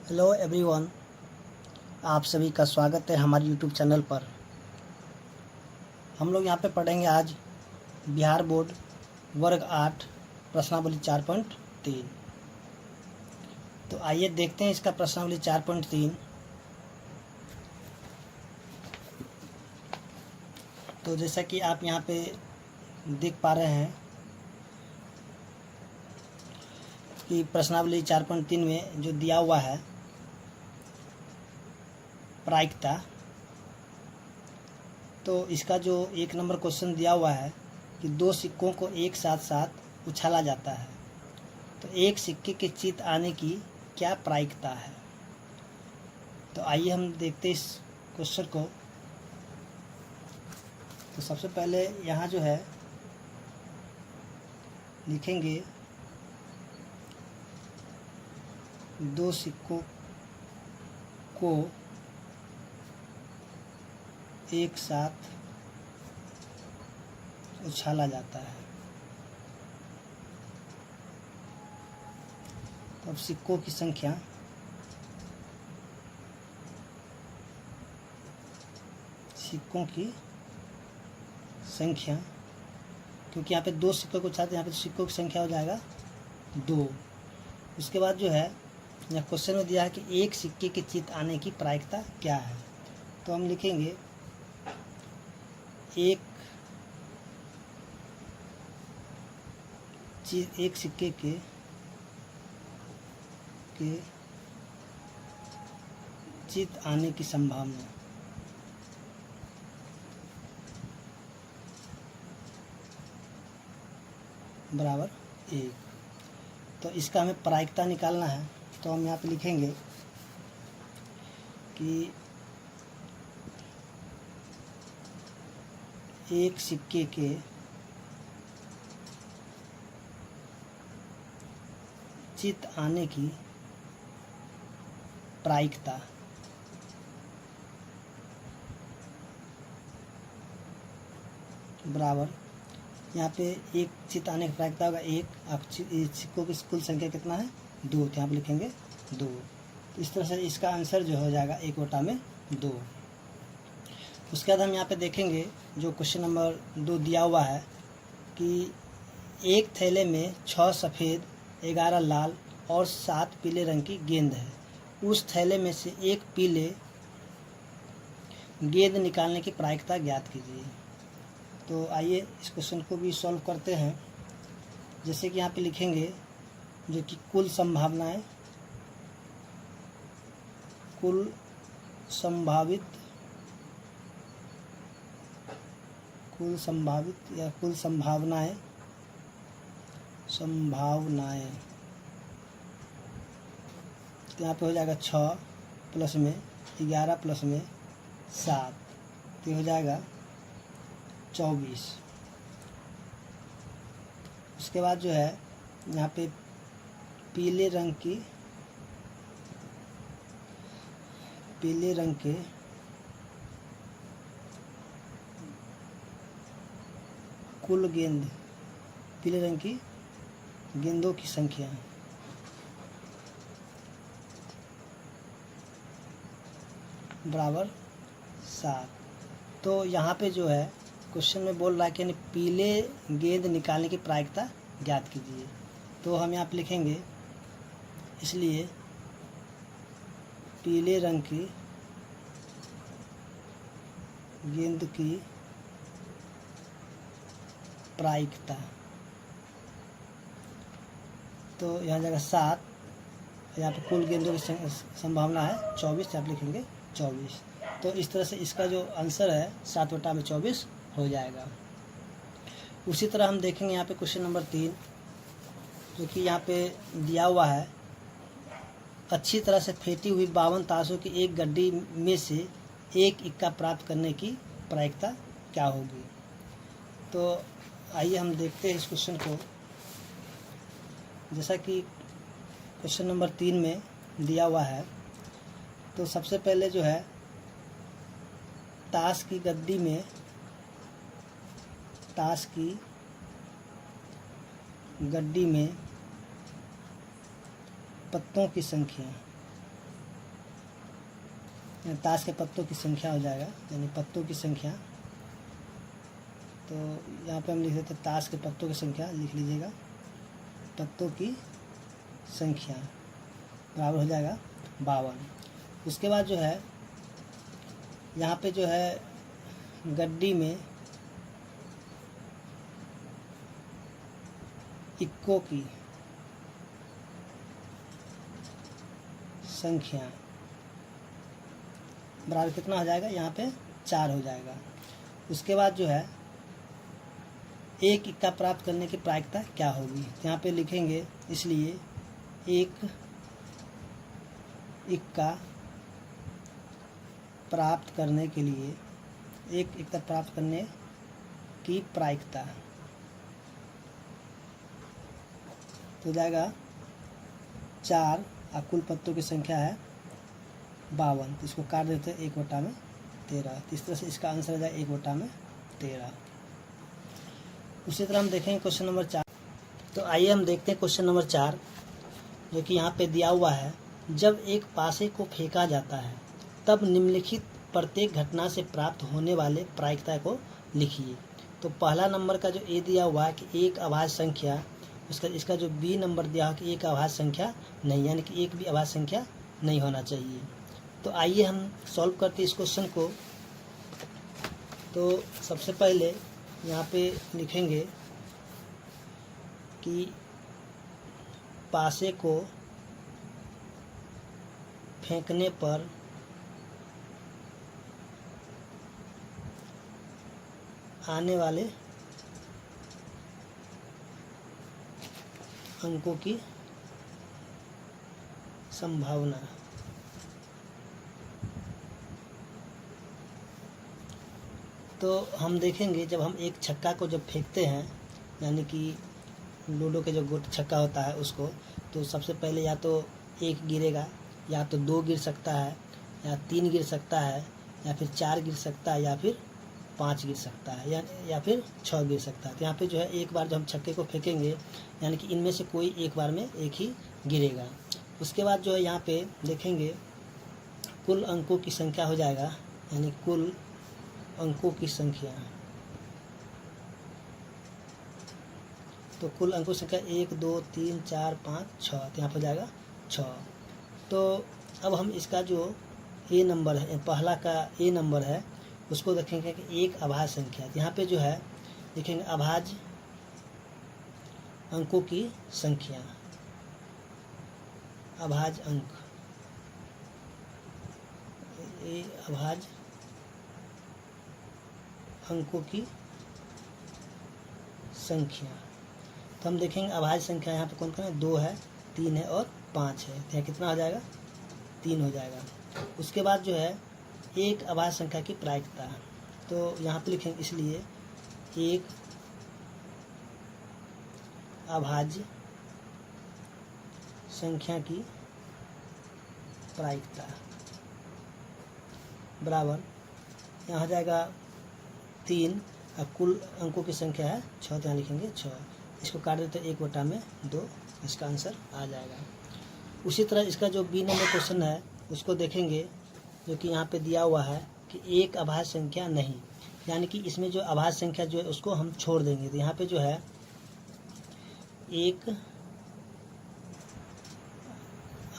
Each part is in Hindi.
हेलो एवरीवन, आप सभी का स्वागत है हमारे यूट्यूब चैनल पर। हम लोग यहाँ पे पढ़ेंगे आज बिहार बोर्ड वर्ग 8 प्रश्नावली 4.3। तो आइए देखते हैं इसका प्रश्नावली 4.3। तो जैसा कि आप यहाँ पे देख पा रहे हैं कि प्रश्नावली 4.3 में जो दिया हुआ है प्रायिकता, तो इसका जो 1 नंबर क्वेश्चन दिया हुआ है कि 2 सिक्कों को एक साथ साथ उछाला जाता है, तो एक सिक्के के चित आने की क्या प्रायिकता है। तो आइए हम देखते हैं इस क्वेश्चन को। तो सबसे पहले यहाँ जो है लिखेंगे 2 सिक्कों को एक साथ उछाला जाता है। तो अब सिक्कों की संख्या क्योंकि यहाँ पे 2 सिक्कों को उछालते हैं, यहाँ पे सिक्कों की संख्या हो जाएगा 2। उसके बाद जो है यहाँ क्वेश्चन में दिया है कि एक सिक्के के चित आने की प्रायिकता क्या है। तो हम लिखेंगे एक सिक्के के चित आने की संभावना बराबर 1। तो इसका हमें प्रायिकता निकालना है। तो हम यहाँ पे लिखेंगे कि एक सिक्के के चित आने की प्रायिकता बराबर, यहाँ पे एक चित आने की प्रायिकता होगा 1। अब सिक्कों की कुल संख्या कितना है 2, तो यहाँ पे लिखेंगे 2। तो इस तरह से इसका आंसर जो हो जाएगा 1/2। उसके बाद हम यहाँ पे देखेंगे जो क्वेश्चन नंबर 2 दिया हुआ है कि एक थैले में 6 सफ़ेद, 11 लाल और 7 पीले रंग की गेंद है। उस थैले में से एक पीले गेंद निकालने की प्रायिकता ज्ञात कीजिए। तो आइए इस क्वेश्चन को भी सॉल्व करते हैं। जैसे कि यहाँ पे लिखेंगे जो कि कुल संभावित या कुल संभावनाएं तो यहाँ पे हो जाएगा 6 प्लस में 11 प्लस में 7, तो हो जाएगा 24। उसके बाद जो है यहाँ पे पीले रंग के कुल गेंद, पीले रंग की गेंदों की संख्या बराबर 7। तो यहाँ पे जो है क्वेश्चन में बोल रहा है कि पीले गेंद निकालने की प्रायिकता ज्ञात कीजिए। तो हम यहाँ पे लिखेंगे इसलिए पीले रंग की गेंद की प्रायिकता, तो यहाँ जाएगा 7। यहाँ पे कुल गेंदों की संभावना है 24, आप लिखेंगे 24। तो इस तरह से इसका जो आंसर है 7/24 हो जाएगा। उसी तरह हम देखेंगे यहाँ पे क्वेश्चन नंबर 3 जो कि यहाँ पे दिया हुआ है अच्छी तरह से फेंटी हुई 52 ताशों की एक गड्डी में से एक इक्का प्राप्त करने की प्रायिकता क्या होगी। तो आइए हम देखते हैं इस क्वेश्चन को। जैसा कि क्वेश्चन नंबर 3 में दिया हुआ है, तो सबसे पहले जो है ताश की गड्डी में पत्तों की संख्या ताश के पत्तों की संख्या हो जाएगा, यानी पत्तों की संख्या। तो यहाँ पे हम लिख देते हैं ताश के पत्तों की संख्या, लिख लीजिएगा पत्तों की संख्या बराबर हो जाएगा 52। उसके बाद जो है यहाँ पे जो है गड्डी में इक्कों की संख्या बराबर कितना हो जाएगा, यहाँ पे 4 हो जाएगा। उसके बाद जो है एक इक्का प्राप्त करने की प्रायिकता क्या होगी, यहाँ पे लिखेंगे इसलिए एक इक्का प्राप्त करने के लिए, एक इक्का प्राप्त करने की प्रायिकता तो हो जाएगा 4 और कुल पत्तों की संख्या है 52, तो इसको काट देते हैं 1/13। तो इस तरह से इसका आंसर हो जाएगा 1/13। उसी तरह हम देखेंगे क्वेश्चन नंबर 4। तो आइए हम देखते हैं क्वेश्चन नंबर 4, जो कि यहाँ पे दिया हुआ है। जब एक पासे को फेंका जाता है तब निम्नलिखित प्रत्येक घटना से प्राप्त होने वाले प्रायिकता को लिखिए। तो पहला नंबर का जो ए दिया हुआ है कि एक अभाज्य संख्या, इसका जो बी नंबर दिया है कि एक अभाज्य संख्या नहीं, यानी कि एक भी अभाज्य संख्या नहीं होना चाहिए। तो आइए हम सॉल्व करते हैं इस क्वेश्चन को। तो सबसे पहले यहाँ पे लिखेंगे कि पासे को फेंकने पर आने वाले अंकों की संभावना। तो हम देखेंगे जब हम एक छक्का को जब फेंकते हैं, यानी कि लूडो के जो गोट छक्का होता है उसको, तो सबसे पहले या तो 1 गिरेगा, या तो 2 गिर सकता है, या 3 गिर सकता है, या फिर 4 गिर सकता है, या फिर 5 गिर सकता है, या फिर 6 गिर सकता है। तो यहाँ पे जो है एक बार जब हम छक्के को फेंकेंगे, यानी कि इनमें से कोई एक बार में एक ही गिरेगा। उसके बाद जो है यहाँ पे देखेंगे कुल अंकों की संख्या हो जाएगा, यानी कुल अंकों की संख्या। तो कुल अंकों की संख्या 1 2 3 4 5 6, तो यहाँ पर जाएगा 6। तो अब हम इसका जो ए नंबर है, पहला का ए नंबर है, उसको देखेंगे कि एक अभाज्य संख्या। यहाँ पे जो है देखेंगे अभाज्य अंकों की संख्या, अभाज्य अंक, ये अभाज्य अंकों की संख्या। तो हम देखेंगे अभाज्य संख्या यहाँ पे कौन कौन है, 2 है, 3 है और 5 है। तो यहाँ कितना हो जाएगा, 3 हो जाएगा। उसके बाद जो है एक अभाज्य संख्या की प्रायिकता, तो यहाँ पे लिखेंगे इसलिए एक अभाज्य संख्या की प्रायिकता बराबर यहाँ हो जाएगा 3 और कुल अंकों की संख्या है 6, तो यहाँ लिखेंगे 6। इसको काट देते 1/2, इसका आंसर आ जाएगा। उसी तरह इसका जो बी नंबर क्वेश्चन है उसको देखेंगे, जो कि यहाँ पे दिया हुआ है कि एक अभाज्य संख्या नहीं, यानी कि इसमें जो अभाज्य संख्या जो है उसको हम छोड़ देंगे। तो यहाँ पे जो है एक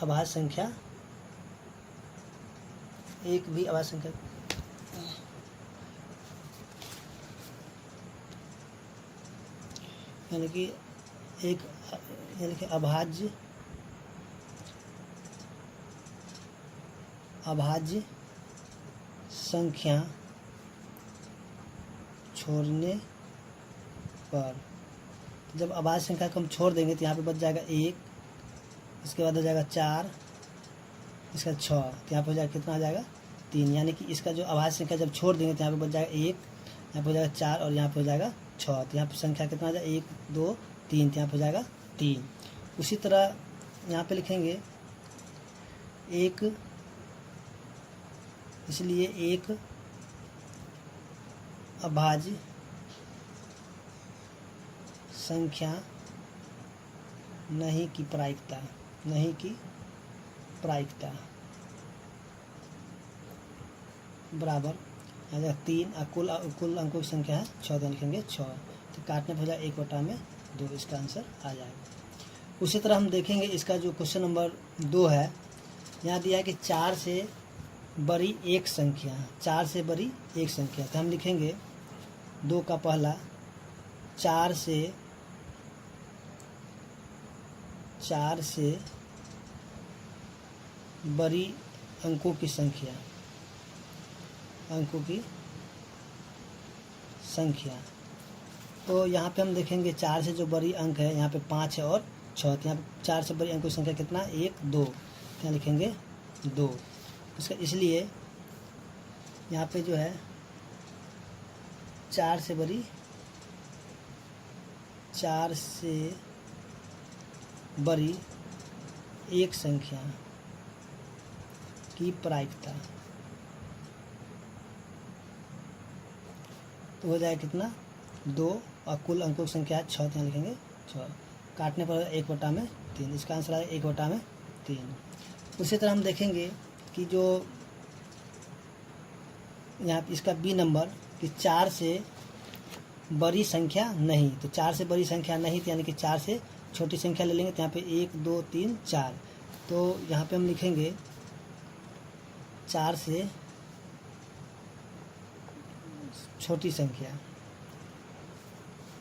अभाज्य संख्या, एक भी अभाज्य संख्या, यानी कि एक, यानी कि अभाज्य संख्या छोड़ने पर, जब अभाज्य संख्या को हम छोड़ देंगे तो यहाँ पे बच जाएगा 1, इसके बाद हो जाएगा 4, इसका 6, तो यहाँ पे हो जाएगा कितना आ जाएगा 3, यानी कि इसका जो अभाज्य संख्या जब छोड़ देंगे तो यहाँ पे बच जाएगा 1, यहाँ पे हो जाएगा 4 और यहाँ पे हो जाएगा 6। तो यहाँ पे संख्या कितना आ जाएगा 1 2 3, तो यहाँ पे हो जाएगा 3। उसी तरह यहाँ पे लिखेंगे एक, इसलिए एक अभाज्य संख्या नहीं की प्रायिकता, नहीं की प्रायिकता बराबर आ जाएगा 3 और कुल अंकों की संख्या है 6, तो लिखेंगे 6। तो काटने पर हो जाएगा 1/2, इसका आंसर आ जाएगा। उसी तरह हम देखेंगे इसका जो क्वेश्चन नंबर 2 है, यहाँ दिया है कि 4 से बड़ी एक संख्या, 4 से बड़ी एक संख्या। तो हम लिखेंगे 2 का पहला 4 से बड़ी अंकों की संख्या। तो यहाँ पे हम देखेंगे 4 से जो बड़ी अंक है यहाँ पे 5 है और 6। तो यहाँ पे 4 से बड़ी अंकों की संख्या कितना, 1 2। यहाँ लिखेंगे 2। इसका इसलिए यहाँ पे जो है 4 से बड़ी एक संख्या की प्रायिकता तो हो जाएगा कितना, 2 और कुल अंकों की संख्या है 6। तो यहाँ लिखेंगे 6। काटने पर 1/3, इसका आंसर आएगा 1/3। उसी तरह हम देखेंगे कि जो यहाँ इसका बी नंबर कि 4 से बड़ी संख्या नहीं। तो 4 से बड़ी संख्या नहीं, तो यानी कि 4 से छोटी संख्या ले लेंगे। तो यहाँ पे 1 2 3 4। तो यहाँ पे हम लिखेंगे 4 से छोटी संख्या,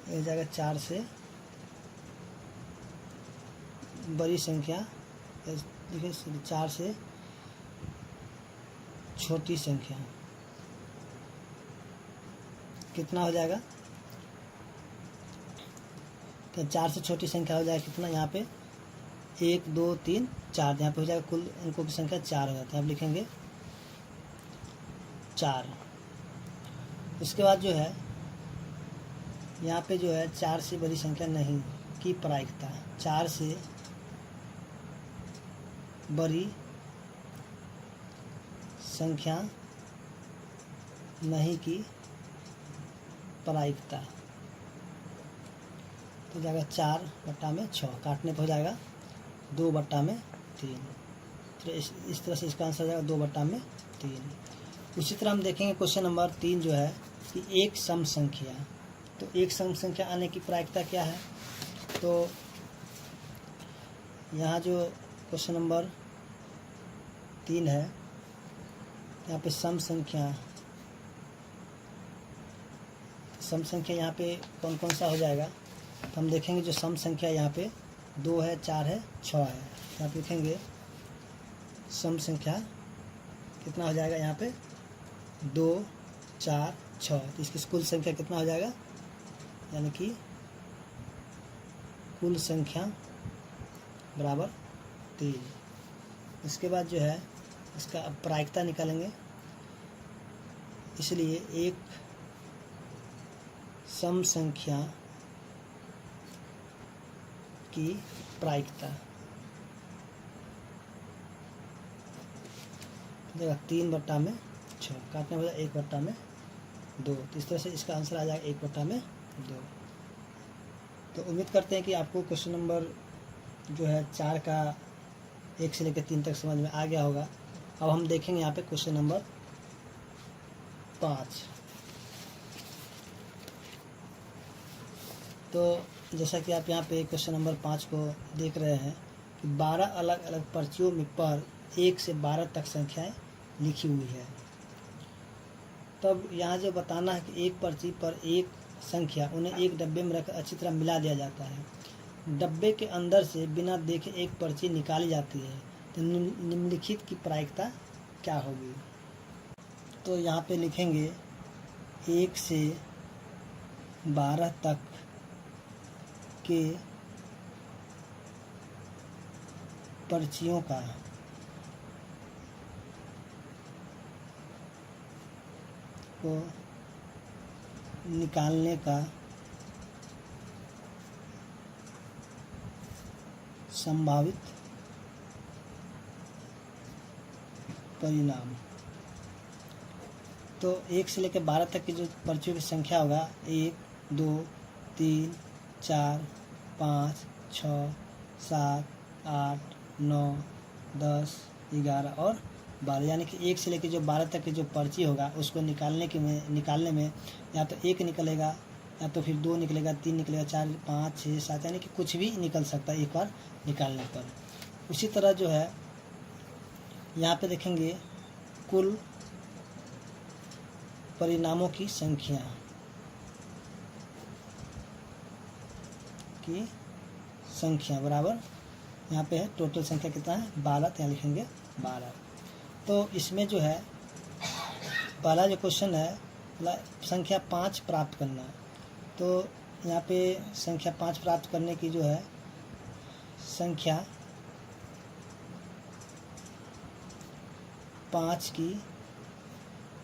हो जाएगा 4 से बड़ी संख्या, देखिए 4 से छोटी संख्या कितना हो जाएगा। तो 4 से छोटी संख्या हो जाएगा कितना, यहाँ पे 1 2 3 4। यहाँ पे हो जाएगा कुल अंकों की संख्या 4 हो जाता है। आप लिखेंगे 4। उसके बाद जो है यहाँ पे जो है 4 से बड़ी संख्या नहीं की प्रायिकता, 4 से बड़ी संख्या नहीं की प्रायिकता तो जाएगा 4/6। काटने पर हो जाएगा 2/3। तो इस तरह से इसका आंसर हो जाएगा 2/3। उसी तरह हम देखेंगे क्वेश्चन नंबर 3 जो है कि एक सम संख्या। तो एक सम संख्या आने की प्रायिकता क्या है। तो यहाँ जो क्वेश्चन नंबर 3 है, यहाँ पे सम संख्या यहाँ पे कौन कौन सा हो जाएगा। तो हम देखेंगे जो सम संख्या यहाँ पे 2 है, 4 है, 6 है। यहाँ पे लिखेंगे सम संख्या कितना हो जाएगा, यहाँ पे 2 4 6। तो इसकी कुल संख्या कितना हो जाएगा, यानी कि कुल संख्या बराबर 3। इसके बाद जो है इसका अब प्रायिकता निकालेंगे। इसलिए एक सम संख्या की प्रायिकता जगह 3/6। काटने में 1/2। तो इस तरह से इसका आंसर आ जाएगा 1/2। तो उम्मीद करते हैं कि आपको क्वेश्चन नंबर जो है 4 का 1 से लेकर 3 तक समझ में आ गया होगा। अब हम देखेंगे यहाँ पे क्वेश्चन नंबर 5। तो जैसा कि आप यहाँ पे क्वेश्चन नंबर 5 को देख रहे हैं कि 12 अलग अलग पर्चियों में पर 1 से 12 तक संख्याएं लिखी हुई है। तब यहाँ जो बताना है कि एक पर्ची पर एक संख्या उन्हें एक डब्बे में रखकर अच्छी तरह मिला दिया जाता है। डब्बे के अंदर से बिना देखे एक पर्ची निकाली जाती है, तो निम्नलिखित की प्रायिकता क्या होगी। तो यहाँ पे लिखेंगे 1 से 12 तक के पर्चियों का को निकालने का संभावित परिणाम। तो 1 से लेकर 12 तक की जो पर्चियों की संख्या होगा 1 2 3 4 5 6 7 8 9 10 11 और 12, यानी कि 1 से लेकर जो 12 तक की जो पर्ची होगा उसको निकालने में या तो 1 निकलेगा, या तो फिर 2 निकलेगा, 3 निकलेगा, 4, 5, 6, 7, यानी कि कुछ भी निकल सकता है एक बार निकालने पर। उसी तरह जो है यहाँ पे देखेंगे कुल परिणामों की संख्या बराबर यहाँ पे है टोटल संख्या कितना है 12, तो यहाँ लिखेंगे 12। तो इसमें जो है पहला जो क्वेश्चन है संख्या 5 प्राप्त करना। तो यहाँ पे संख्या 5 प्राप्त करने की जो है संख्या 5 की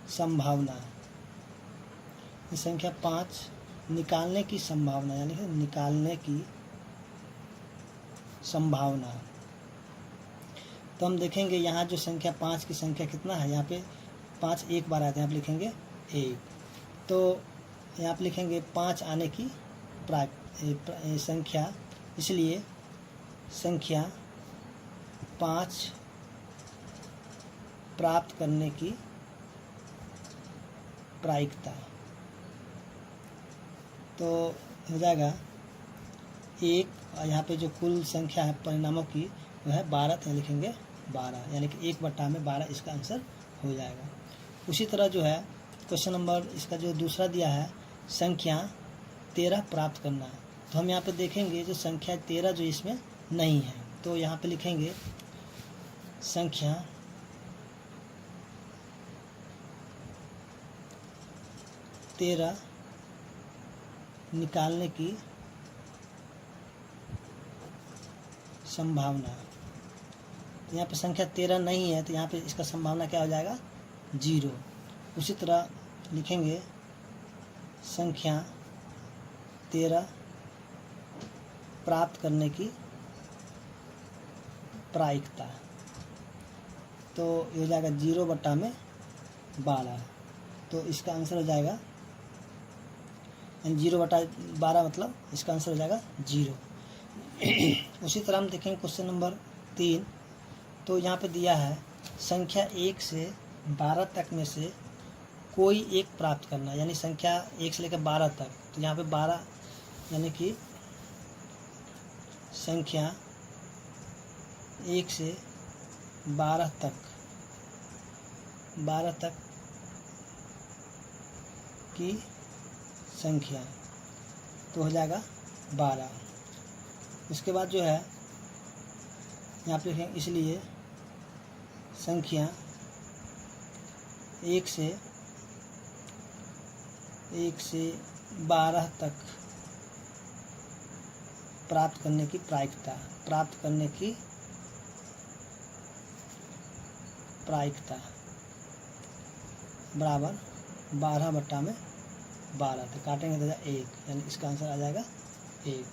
संभावना, संख्या 5 निकालने की संभावना, यानी कि निकालने की संभावना। तो हम देखेंगे यहाँ जो संख्या 5 की संख्या कितना है, यहाँ पे 5 एक बार आते हैं, यहाँ पे लिखेंगे 1। तो यहाँ पे लिखेंगे 5 आने की संख्या, इसलिए संख्या 5 प्राप्त करने की प्रायिकता, तो हो जाएगा 1, और यहाँ पे जो कुल संख्या है परिणामों की वह है 12, तो लिखेंगे 12, यानी कि 1/12 इसका आंसर हो जाएगा। उसी तरह जो है क्वेश्चन नंबर इसका जो दूसरा दिया है संख्या 13 प्राप्त करना है। तो हम यहाँ पे देखेंगे जो संख्या 13 जो इसमें नहीं है, तो यहाँ पे लिखेंगे संख्या 13 निकालने की संभावना। यहाँ पे संख्या 13 नहीं है, तो यहाँ पे इसका संभावना क्या हो जाएगा 0। उसी तरह लिखेंगे संख्या 13 प्राप्त करने की प्रायिकता, तो ये हो जाएगा 0/12, तो इसका आंसर हो जाएगा 0/12, मतलब इसका आंसर हो जाएगा 0। उसी तरह हम देखेंगे क्वेश्चन नंबर 3। तो यहाँ पे दिया है संख्या 1 से 12 तक में से कोई एक प्राप्त करना, यानी संख्या 1 से लेकर 12 तक। तो यहाँ पे 12 यानी कि संख्या 1 से 12 तक की संख्या, तो हो जाएगा 12। उसके बाद जो है यहाँ पे लिखें, इसलिए संख्या 1 से 12 तक प्राप्त करने की प्रायिकता बराबर 12/12, तो काटेंगे तो 1, यानी इसका आंसर आ जाएगा 1।